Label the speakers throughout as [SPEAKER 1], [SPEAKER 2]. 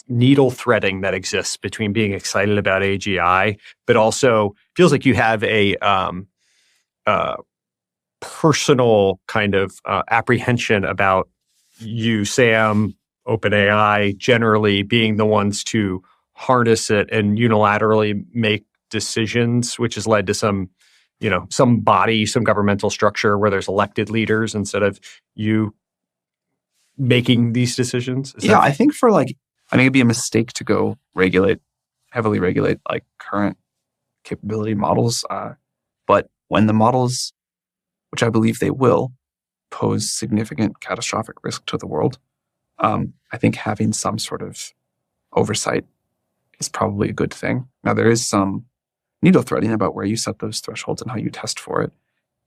[SPEAKER 1] needle threading that exists between being excited about AGI, but also feels like you have a personal kind of apprehension about you, Sam, OpenAI, generally being the ones to harness it and unilaterally make decisions, which has led to some body, some governmental structure where there's elected leaders instead of you making these decisions.
[SPEAKER 2] I think it'd be a mistake to go heavily regulate like current capability models. But when the models, which I believe they will, pose significant catastrophic risk to the world, I think having some sort of oversight is probably a good thing. Now, there is some needle threading about where you set those thresholds and how you test for it.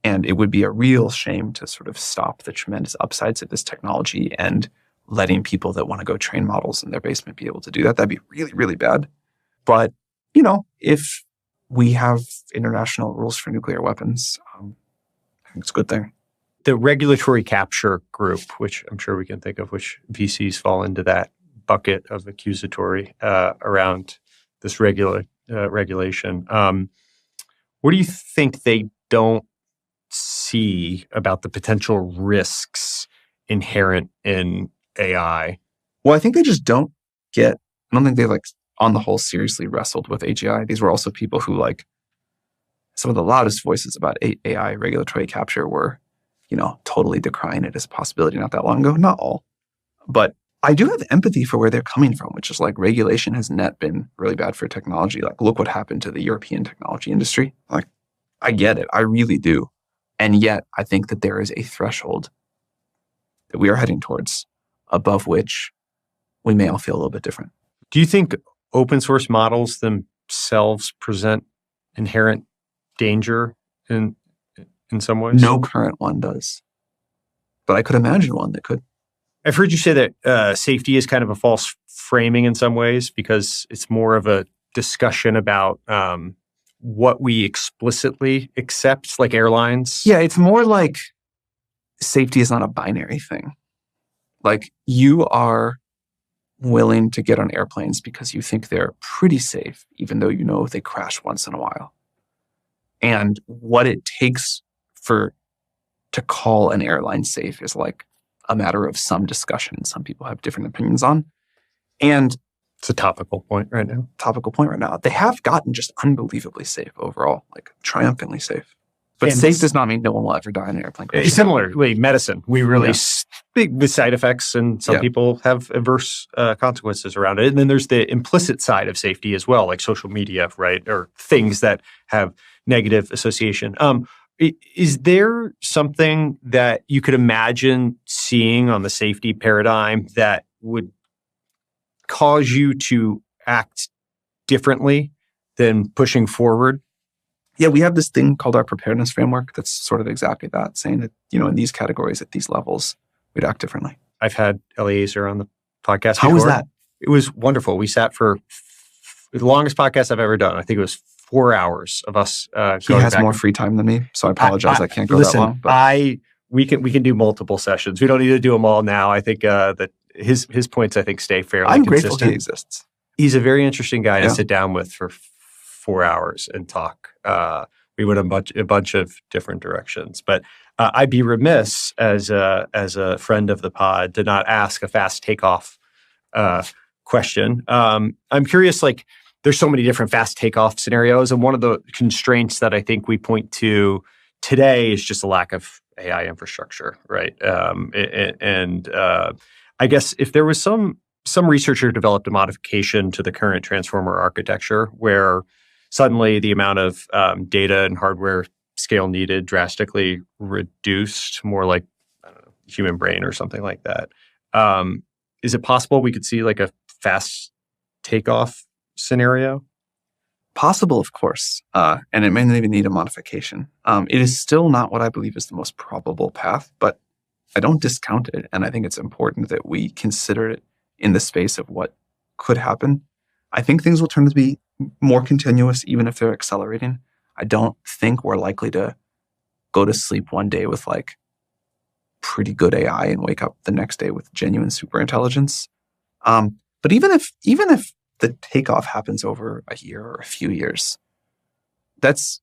[SPEAKER 2] And it would be a real shame to sort of stop the tremendous upsides of this technology and letting people that want to go train models in their basement be able to do that. That'd be really, really bad. But, if we have international rules for nuclear weapons, I think it's a good thing.
[SPEAKER 1] The regulatory capture group, which I'm sure we can think of, which VCs fall into that bucket of accusatory around this regulation. What do you think they don't see about the potential risks inherent in AI?
[SPEAKER 2] Well, I think they just don't I don't think they on the whole seriously wrestled with AGI. These were also people who some of the loudest voices about AI regulatory capture were, totally decrying it as a possibility not that long ago. Not all. But I do have empathy for where they're coming from, which is regulation has net been really bad for technology. Look what happened to the European technology industry. I get it. I really do. And yet I think that there is a threshold that we are heading towards above which we may all feel a little bit different.
[SPEAKER 1] Do you think open source models themselves present inherent danger in some ways?
[SPEAKER 2] No current one does. But I could imagine one that could.
[SPEAKER 1] I've heard you say that safety is kind of a false framing in some ways because it's more of a discussion about what we explicitly accept, like airlines.
[SPEAKER 2] Yeah, it's more like safety is not a binary thing. You are willing to get on airplanes because you think they're pretty safe, even though they crash once in a while. And what it takes to call an airline safe is a matter of some discussion, and some people have different opinions on. And
[SPEAKER 1] it's a topical point right now.
[SPEAKER 2] They have gotten just unbelievably safe overall, triumphantly safe. But safe does not mean no one will ever die in an airplane crash.
[SPEAKER 1] Similarly, medicine, we really big with side effects, and some people have adverse consequences around it. And then there's the implicit side of safety as well, like social media, right? Or things that have negative association. Is there something that you could imagine seeing on the safety paradigm that would cause you to act differently than pushing forward?
[SPEAKER 2] Yeah, we have this thing called our preparedness framework that's sort of exactly that, saying that, in these categories, at these levels, we'd act differently.
[SPEAKER 1] I've had Eliezer on the podcast
[SPEAKER 2] How
[SPEAKER 1] before.
[SPEAKER 2] was that?
[SPEAKER 1] It was wonderful. We sat for the longest podcast I've ever done. I think it was 4 hours of us
[SPEAKER 2] He has more free time than me, so I apologize. I can't go that long.
[SPEAKER 1] But we can do multiple sessions. We don't need to do them all now. I think that his points, I think, stay fairly
[SPEAKER 2] I'm
[SPEAKER 1] consistent.
[SPEAKER 2] grateful he exists.
[SPEAKER 1] He's a very interesting guy to sit down with for 4 hours and talk. We went a bunch of different directions, but I'd be remiss as a friend of the pod to not ask a fast takeoff question. I'm curious, there's so many different fast takeoff scenarios, and one of the constraints that I think we point to today is just a lack of AI infrastructure, right? And I guess if there was some researcher developed a modification to the current transformer architecture where suddenly the amount of data and hardware scale needed drastically reduced, more like, I don't know, human brain or something like that. Is it possible we could see a fast takeoff scenario?
[SPEAKER 2] Possible, of course. And it may not even need a modification. It is still not what I believe is the most probable path, but I don't discount it. And I think it's important that we consider it in the space of what could happen. I think things will turn to be more continuous, even if they're accelerating. I don't think we're likely to go to sleep one day with pretty good AI and wake up the next day with genuine superintelligence. But even if the takeoff happens over a year or a few years, that's